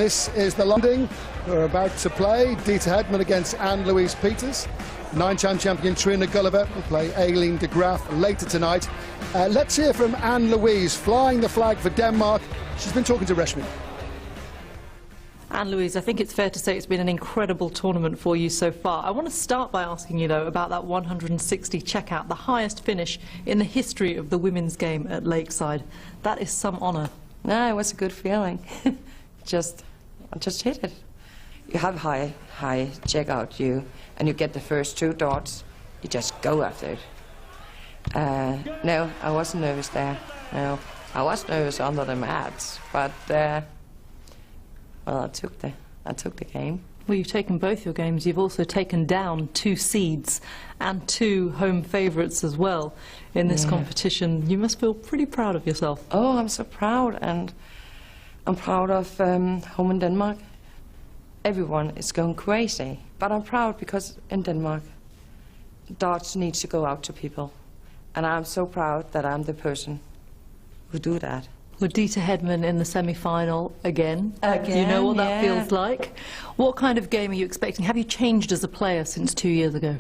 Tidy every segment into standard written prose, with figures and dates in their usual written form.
this is the London who are about to play. Dita Hedman against Anne-Louise Peters. Nine-time champion Trina Gulliver will play Aileen de Graaf later tonight. Let's hear from Anne-Louise, flying the flag for Denmark. She's been talking to Reshmi. Anne-Louise, I think it's fair to say it's been an incredible tournament for you so far. I want to start by asking you, though, about that 160 checkout, the highest finish in the history of the women's game at Lakeside. That is some honour. No, it was a good feeling. I just hit it. You have high checkout, and you get the first two dots. You just go after it. No, I wasn't nervous there. No, I was nervous under the mats, but well, I took the game. Well, you've taken both your games. You've also taken down 2 seeds and 2 home favourites as well in this competition. You must feel pretty proud of yourself. Oh, I'm so proud, and I'm proud of home in Denmark. Everyone is going crazy, but I'm proud because in Denmark, darts needs to go out to people, and I'm so proud that I'm the person who do that. With Dita Hedman in the semi-final again. Again, you know what that feels like. What kind of game are you expecting? Have you changed as a player since 2 years ago?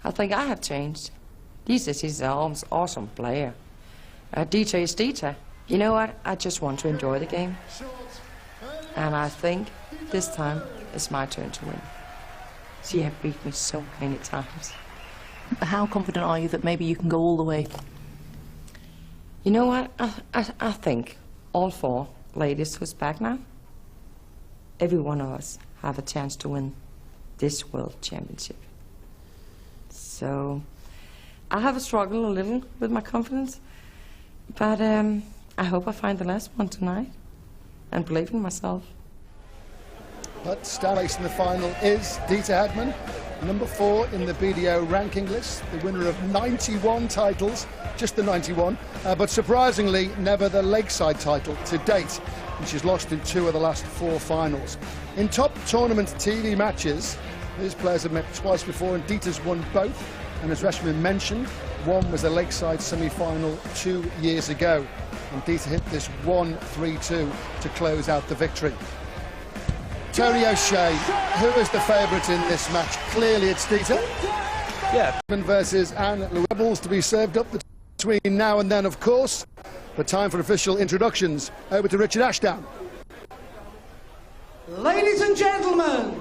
I think I have changed. Dita is an awesome player. Dita is Dita. You know what? I just want to enjoy the game. And I think this time it's my turn to win. She has beat me so many times. How confident are you that maybe you can go all the way? You know what? I think all 4 ladies who's back now, every one of us have a chance to win this World Championship. So I have struggled a little with my confidence, but I hope I find the last one tonight and believe in myself. But star place in the final is Dita Hedman, number 4 in the BDO ranking list, the winner of 91 titles, just the 91, but surprisingly never the Lakeside title to date, and she's lost in 2 of the last 4 finals. In top tournament TV matches, these players have met twice before, and Dita's won both, and as Reshmi mentioned, one was a Lakeside semi-final 2 years ago, and Dita hit this 1-3-2 to close out the victory. Tony O'Shea, who is the favourite in this match? Clearly it's Dita. Yeah. Versus Anne-Louise. Rebels to be served up between now and then, of course. But time for official introductions. Over to Richard Ashdown. Ladies and gentlemen,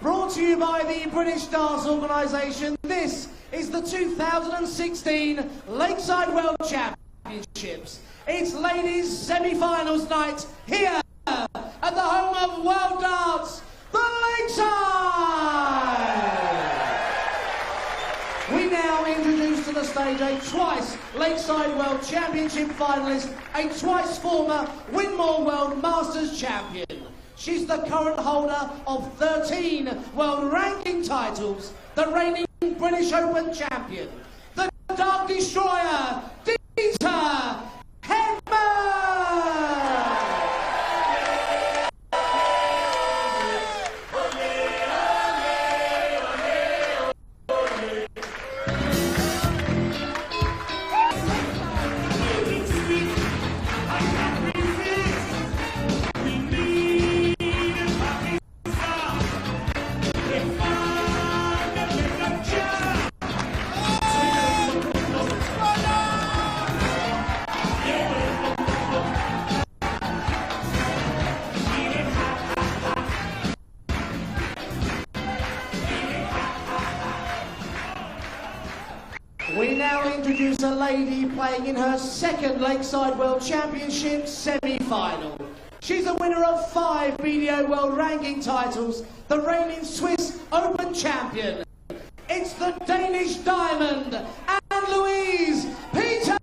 brought to you by the British Darts Organisation, this is the 2016 Lakeside World Championships. It's ladies' semi-finals night here at the home of World Darts, the Lakeside! We now introduce to the stage a twice Lakeside World Championship finalist, a twice former Winmore World Masters champion. She's the current holder of 13 world ranking titles, the reigning British Open champion, the Dart Destroyer, Dita Hedman! We now introduce a lady playing in her 2nd Lakeside World Championship semi-final. She's a winner of 5 BDO World Ranking titles, the reigning Swiss Open champion. It's the Danish Diamond, Anne-Louise Peters!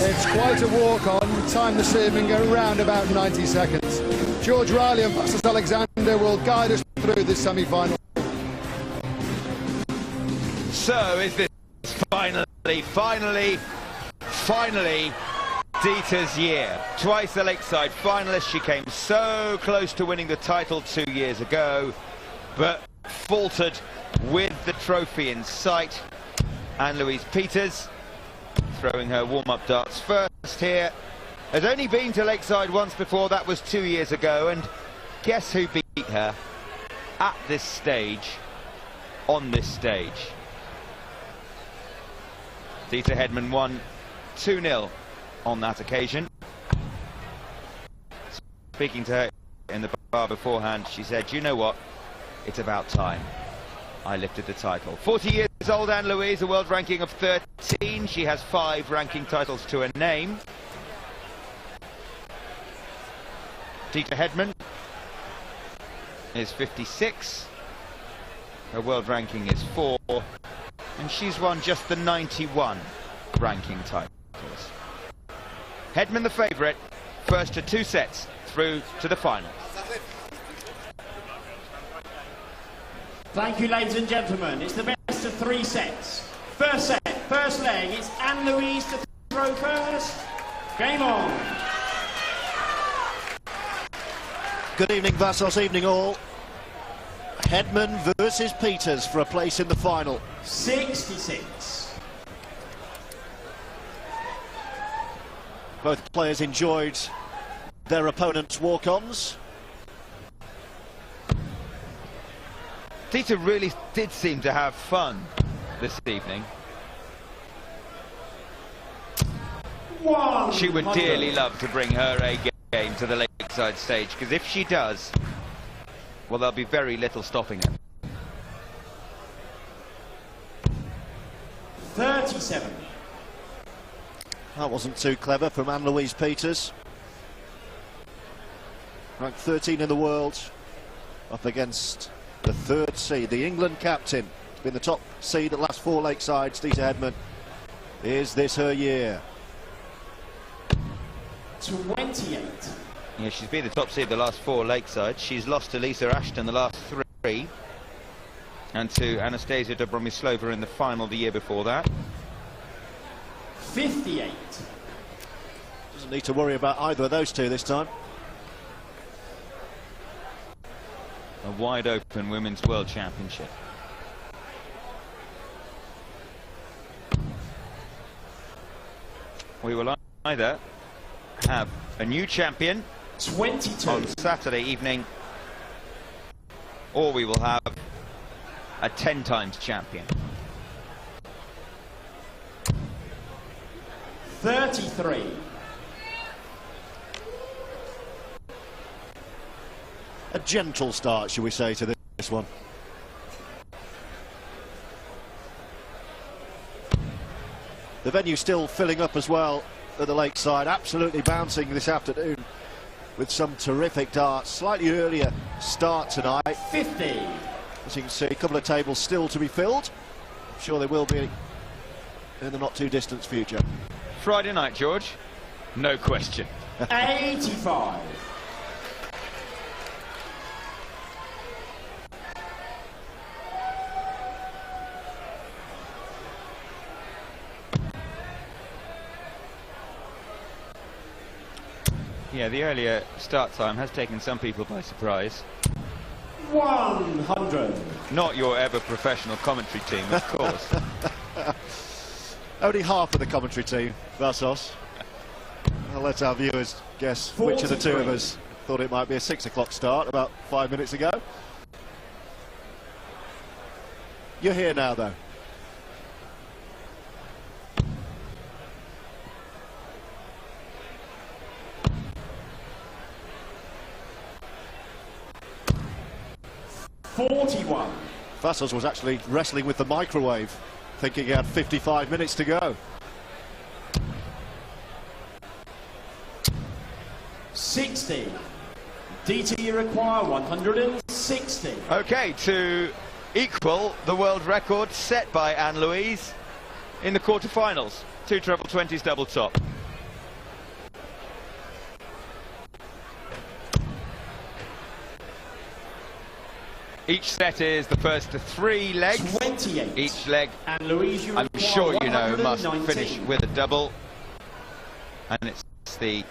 It's quite a walk on, time this evening around about 90 seconds. George Riley and Vassos Alexander will guide us through this semi-final. So is this final finally, Dita's year. Twice a Lakeside finalist. She came so close to winning the title 2 years ago, but faltered with the trophy in sight. Anne-Louise Peters throwing her warm-up darts first here. Has only been to Lakeside once before, that was 2 years ago, and guess who beat her at this stage, on this stage? Dita Hedman won 2-0 on that occasion. Speaking to her in the bar beforehand, she said, "You know what? It's about time I lifted the title." 40 years old Anne-Louise, a world ranking of 13. She has 5 ranking titles to her name. Dita Hedman is 56. Her world ranking is 4. And she's won just the 91 ranking titles. Hedman the favourite, first to 2 sets through to the final. Thank you, ladies and gentlemen. It's the best of 3 sets. First set, first leg, it's Anne-Louise to throw first. Game on. Good evening, Vassos, evening all. Hedman versus Peters for a place in the final. 66. Both players enjoyed their opponents' walk-ons. Dita really did seem to have fun this evening. She would dearly love to bring her A game to the Lakeside stage, because if she does, well, there'll be very little stopping her. 37. That wasn't too clever from Anne-Louise Peters. Ranked 13 in the world, up against the 3rd seed, the England captain. It's been the top seed at last 4 Lakesides, Dita Hedman. Is this her year? 28. Yeah, she's been the top seed the last 4 Lakesides. She's lost to Lisa Ashton the last 3, and to Anastasia Dobromislova in the final the year before that. 58. Doesn't need to worry about either of those two this time. A wide open Women's World Championship. We will either have a new champion 22 on Saturday evening, or we will have a 10 times champion. 33. A gentle start, shall we say, to this one. The venue still filling up as well at the Lakeside, absolutely bouncing this afternoon with some terrific darts. Slightly earlier start tonight. 50. As you can see, a couple of tables still to be filled. I'm sure there will be in the not too distant future. Friday night, George? No question. 85. Yeah, the earlier start time has taken some people by surprise. 100. Not your ever professional commentary team, of course. Only half of the commentary team, Vassos. I'll let our viewers guess 43. which of the two of us thought it might be a 6 o'clock start about 5 minutes ago. You're here now, though. Vassos was actually wrestling with the microwave, thinking he had 55 minutes to go. 60. DT you require 160. Okay, to equal the world record set by Anne-Louise in the quarterfinals. 2 treble 20s double top. Each set is the first to 3 legs. 28. Each leg, And Louise, you I'm require sure you know, must 119. finish with a double. And it's the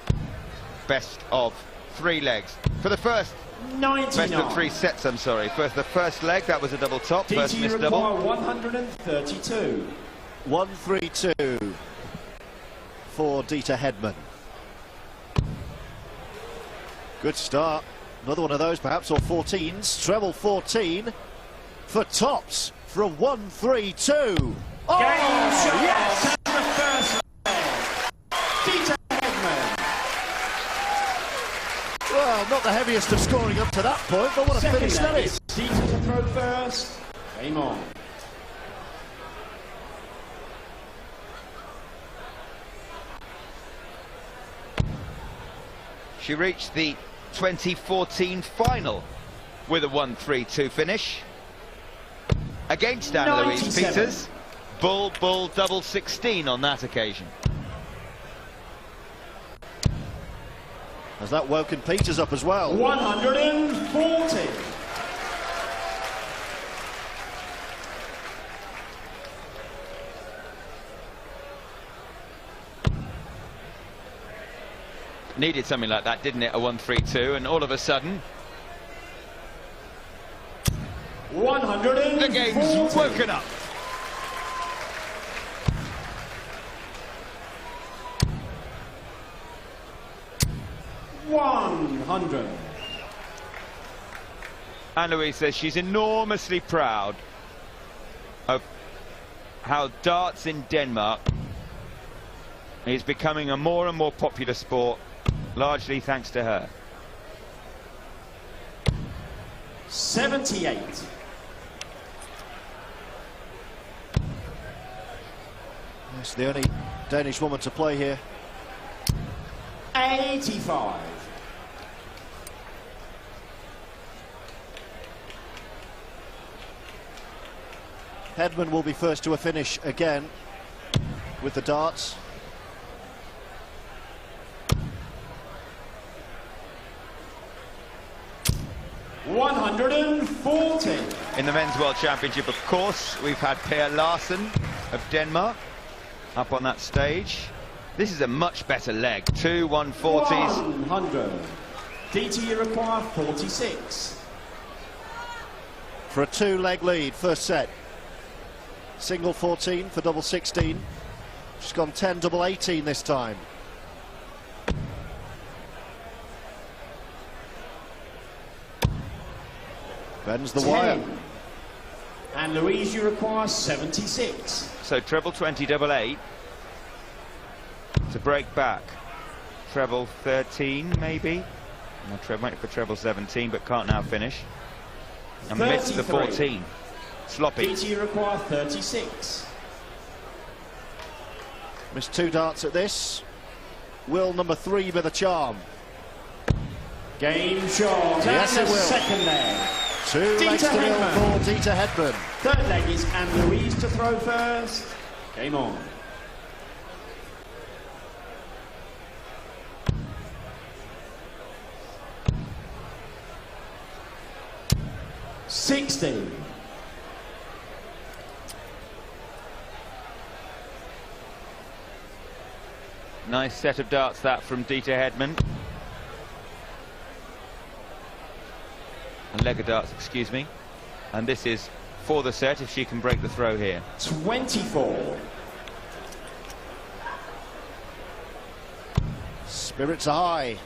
best of 3 legs. For the first 99. best of 3 sets, I'm sorry. First, the first leg, that was a double top. First DT missed require double. 132. 132 for Dieter Hedman. Good start. Another one of those, perhaps, or 14s. Treble 14 for tops for a 132. Oh, Game shot. yes! The first leg. Dieter Hedman. Well, not the heaviest of scoring up to that point, but what a Second finish that leg is. Dieter to throw first. Game on. She reached the 2014 final with a 1-3-2 finish against Anne-Louise 97. Peters. Bull, bull, double 16 on that occasion. Has that woken Peters up as well? 140. Needed something like that, didn't it? A 1-3-2, and all of a sudden 140. the game's woken up. Anne-Louise says she's enormously proud of how darts in Denmark is becoming a more and more popular sport, largely thanks to her. 78. That's the only Danish woman to play here. 85. Hedman will be first to a finish again with the darts. $140. In the Men's World Championship, of course, we've had Per Larsen of Denmark up on that stage. This is a much better leg. 2 140s. 100. DT, you require 46. For a 2-leg lead, first set. Single 14 for double 16. She's gone 10 double 18 this time. Bends the 10. wire. And Louise, you require 76. So treble 20, double 8 to break back. Treble 13, maybe. No, waiting for treble 17, but can't now finish. And missed the 33. 14. Sloppy. DT, you require 36. Missed 2 darts at this. Will number 3 be the charm? Game shot. Yes, and it the will. second leg. 2 legs to nil Hedman. for Dieter Hedman. Third leg is Anne-Louise to throw first. Game on. $60. Nice set of darts that from Dieter Hedman. And leg of darts, excuse me. And this is for the set if she can break the throw here. 24. Spirits are high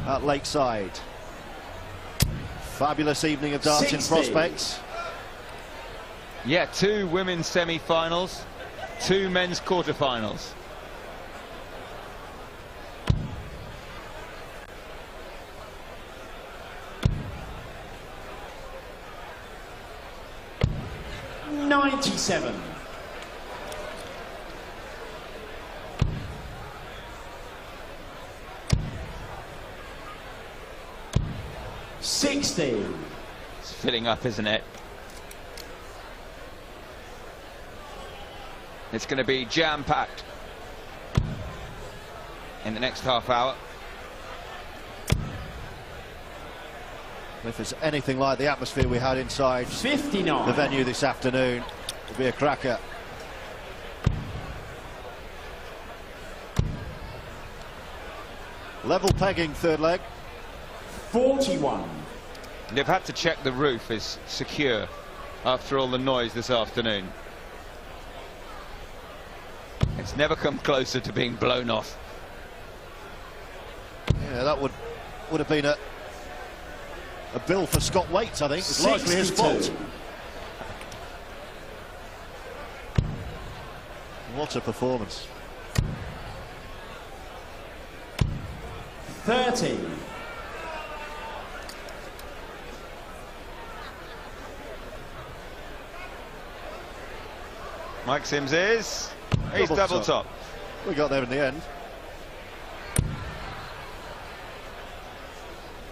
at Lakeside. Fabulous evening of darts in 60. prospect. Yeah, 2 women's semi-finals, 2 men's quarter-finals. $97. $60. It's filling up, isn't it? It's going to be jam-packed in the next half hour. If there's anything like the atmosphere we had inside 59. the venue this afternoon, it'll be a cracker. Level pegging, third leg. 41. They've had to check the roof is secure after all the noise this afternoon. It's never come closer to being blown off. Yeah, that would have been a bill for Scott Waits, I think. It's largely his 62. fault. What a performance. 30. Mike Sims is. He's double top. We got there in the end.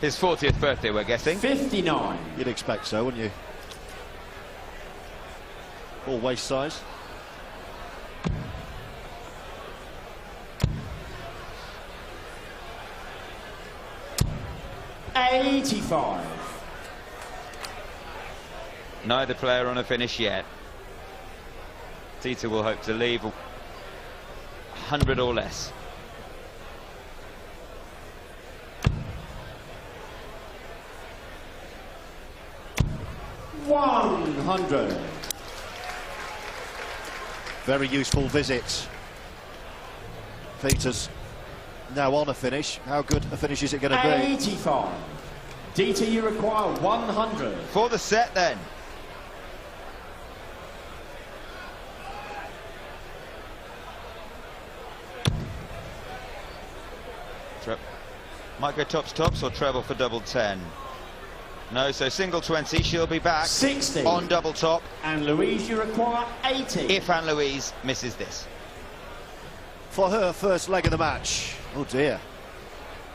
His 40th birthday, we're guessing. 59. You'd expect so, wouldn't you? All waist size. $85. Neither player on a finish yet. Dieter will hope to leave 100 or less. $100. Very useful visit. Peter's now on a finish. How good a finish is it going to be? 85. Dieter, you require 100. For the set then. Might go tops or treble for double 10. No, so single 20, she'll be back 60. on double top. And Louise, you require 80. If Anne-Louise misses this. For her first leg of the match. Oh dear.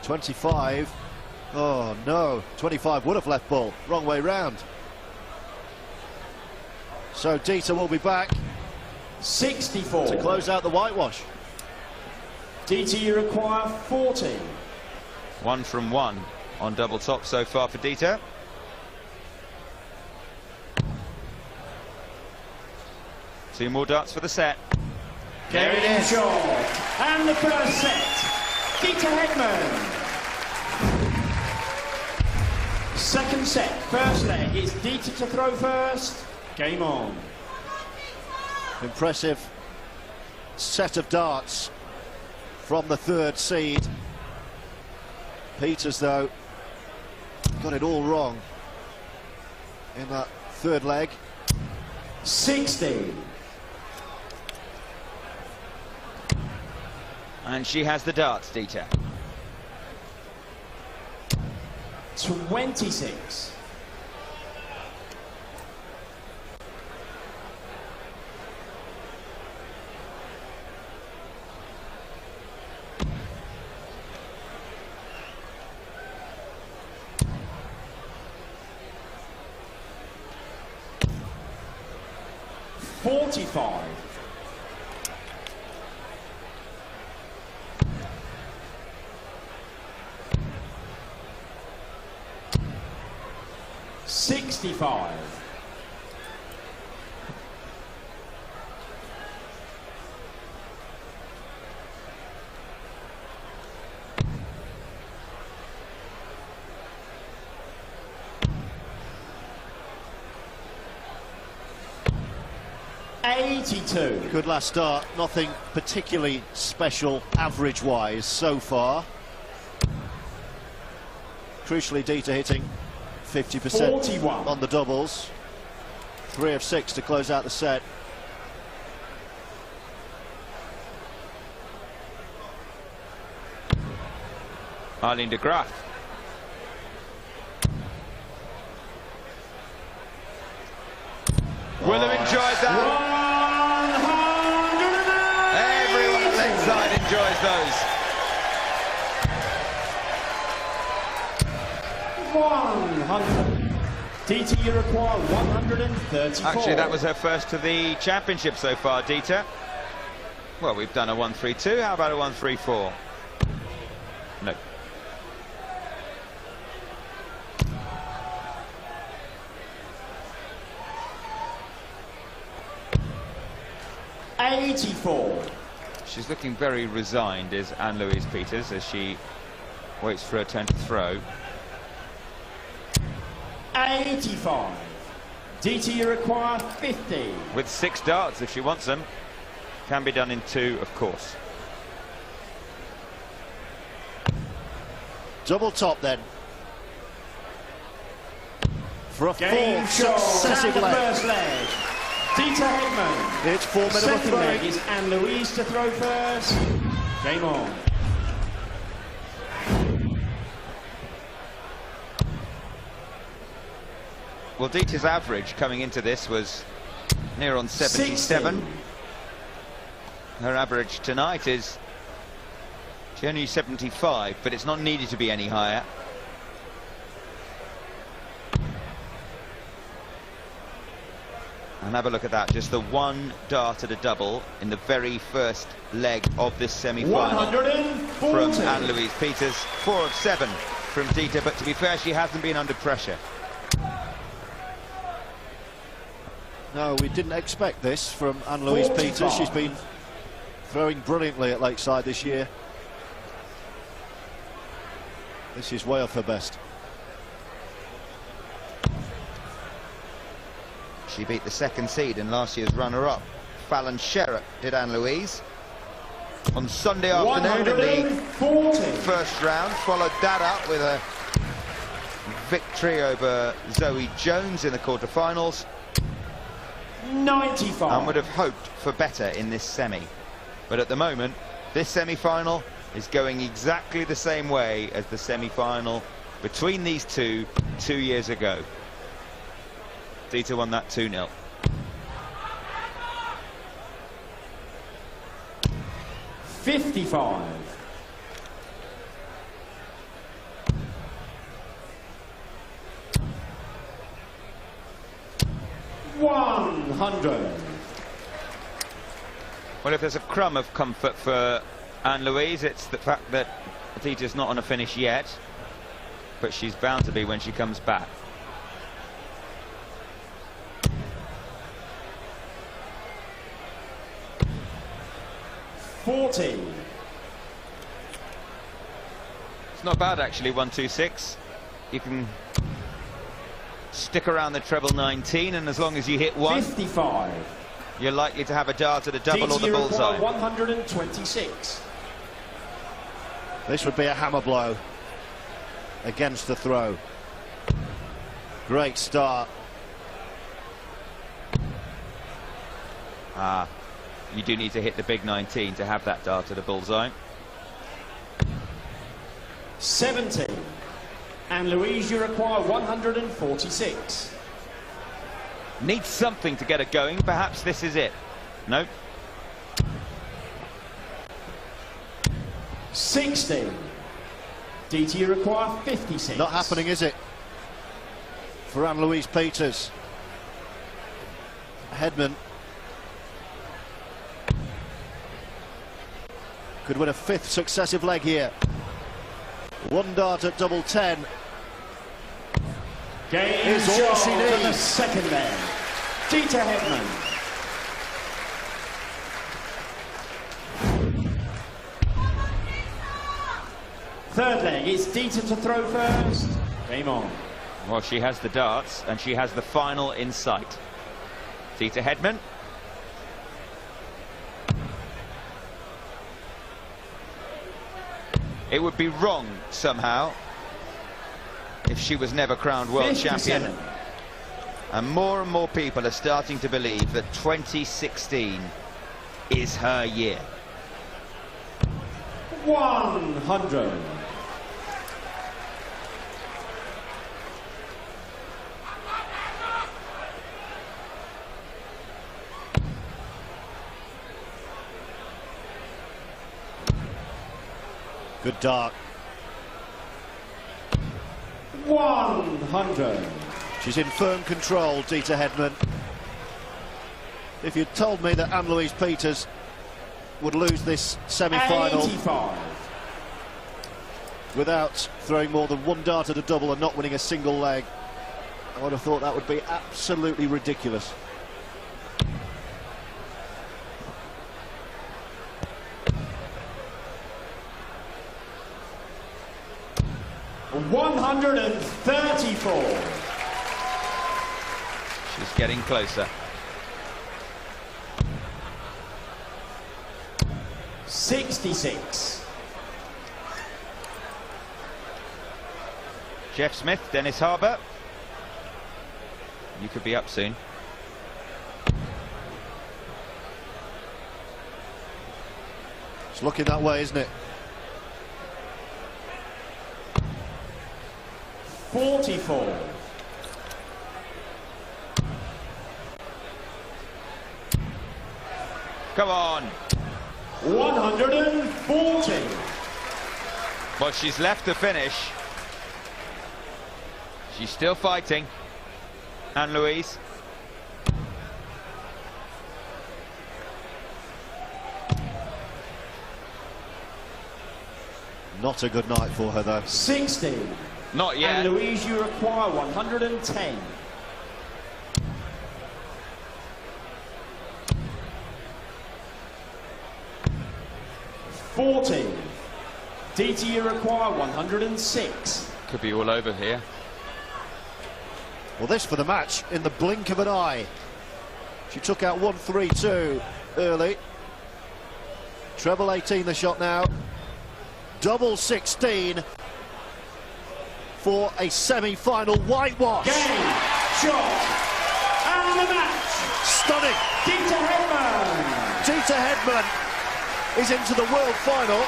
25. Oh no. 25 would have left ball. Wrong way round. So Dieter will be back 64. to close out the whitewash. Dieter, you require 40. 1 from 1 on double top so far for Dieter. Two more darts for the set. There it is. And the first set, Dieter Hedman. Second set, first leg, it's Dieter to throw first. Game on. Impressive set of darts from the third seed. Peters, though, got it all wrong in that third leg. 60. And she has the darts, Dieter. 26. $45. 65. $82. Good last start, nothing particularly special average-wise so far. Crucially, Dieter hitting 50% 41. on the doubles. 3 of 6 to close out the set. Arlene de Graaf. Will have enjoyed that. 100. Everyone at Lakeside enjoys those. 100. Dieter, you require 134. Actually, that was her first to the championship so far, Dieter. Well, we've done a 1-3-2. How about a 1-3-4? 84. She's looking very resigned, is Anne-Louise Peters, as she waits for her turn to throw. 85. DT, you require 50. With 6 darts if she wants them. Can be done in 2, of course. Double top then. For a Game fourth successive the leg. first leg. Dita Hedman. It's 4 minutes of Second leg throwing. is Anne-Louise to throw first. Game on. Well, Dita's average coming into this was near on 77. 60. Her average tonight is only 75, but it's not needed to be any higher. And have a look at that, just the 1 dart at a double in the very first leg of this semi-final 140. from Anne-Louise Peters. 4 of 7 from Dita, but to be fair, she hasn't been under pressure. No, we didn't expect this from Anne-Louise 45. Peters. She's been throwing brilliantly at Lakeside this year. This is way off her best. She beat the 2nd seed and last year's runner-up, Fallon Sherratt, did Anne-Louise. On Sunday afternoon in the 140. first round, followed that up with a victory over Zoe Jones in the quarterfinals, 95. and would have hoped for better in this semi. But at the moment, this semi-final is going exactly the same way as the semi-final between these two 2 years ago. Dita won that 2-0. $55. $100. Well, if there's a crumb of comfort for Anne-Louise, it's the fact that Dita's not on a finish yet, but she's bound to be when she comes back. $40. It's not bad actually, 126. You can stick around the treble 19, and as long as you hit 1, 55. you're likely to have a dart at a double or the DT bullseye. 126. This would be a hammer blow against the throw. Great start. You do need to hit the big 19 to have that dart at a bullseye. 70. And Louise, you require 146. Needs something to get it going. Perhaps this is it. No. 60. DT, you require 56. Not happening, is it? For Anne-Louise Peters. Hedman could win a 5th successive leg here. 1 dart at double 10. Game Here's all shot she to the needs. second leg. Dita Hedman. Third leg, it's Dita to throw first. Game on. Well, she has the darts and she has the final in sight. Dita Hedman. It would be wrong somehow if she was never crowned world 57. champion. And more people are starting to believe that 2016 is her year. 100. Good dart. 100. She's in firm control, Dita Hedman. If you'd told me that Anne-Louise Peters would lose this semi-final 85. without throwing more than 1 dart at a double and not winning a single leg, I would have thought that would be absolutely ridiculous. 134. She's getting closer. 66. Jeff Smith, Dennis Harbour. You could be up soon. It's looking that way, isn't it? 44. Come on. 140. Well, she's left the finish. She's still fighting. Anne-Louise. Not a good night for her, though. 60. Not yet. And Louise, you require 110. 40. DT, you require 106. Could be all over here. Well, this for the match in the blink of an eye. She took out 132 early. Treble 18 the shot now. Double 16 for a semi-final whitewash. Game, shot, and the match. Stunning. Dita Hedman. Dita Hedman is into the world final.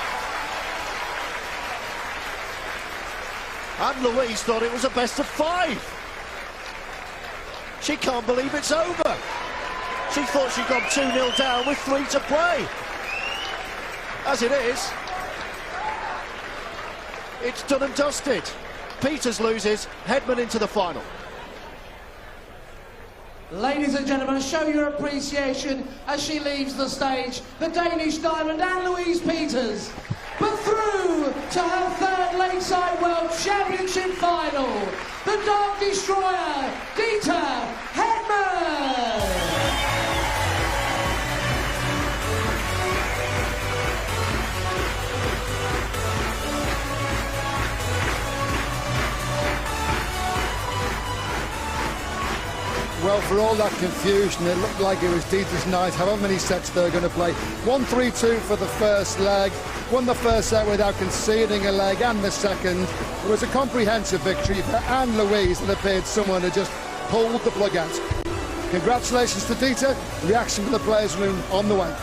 And Louise thought it was a best of 5. She can't believe it's over. She thought she'd gone 2-0 down with 3 to play. As it is, it's done and dusted. Peters loses, Hedman into the final. Ladies and gentlemen, show your appreciation as she leaves the stage, the Danish Diamond Anne-Louise Peters. But through to her 3rd Lakeside World Championship final, the Dark Destroyer, Dita Hedman. Well, for all that confusion, it looked like it was Dita's night. However many sets they're going to play. 1-3-2 for the first leg. Won the first set without conceding a leg, and the second. It was a comprehensive victory for Anne-Louise. It appeared someone had just pulled the plug out. Congratulations to Dita. Reaction from the players' room on the way.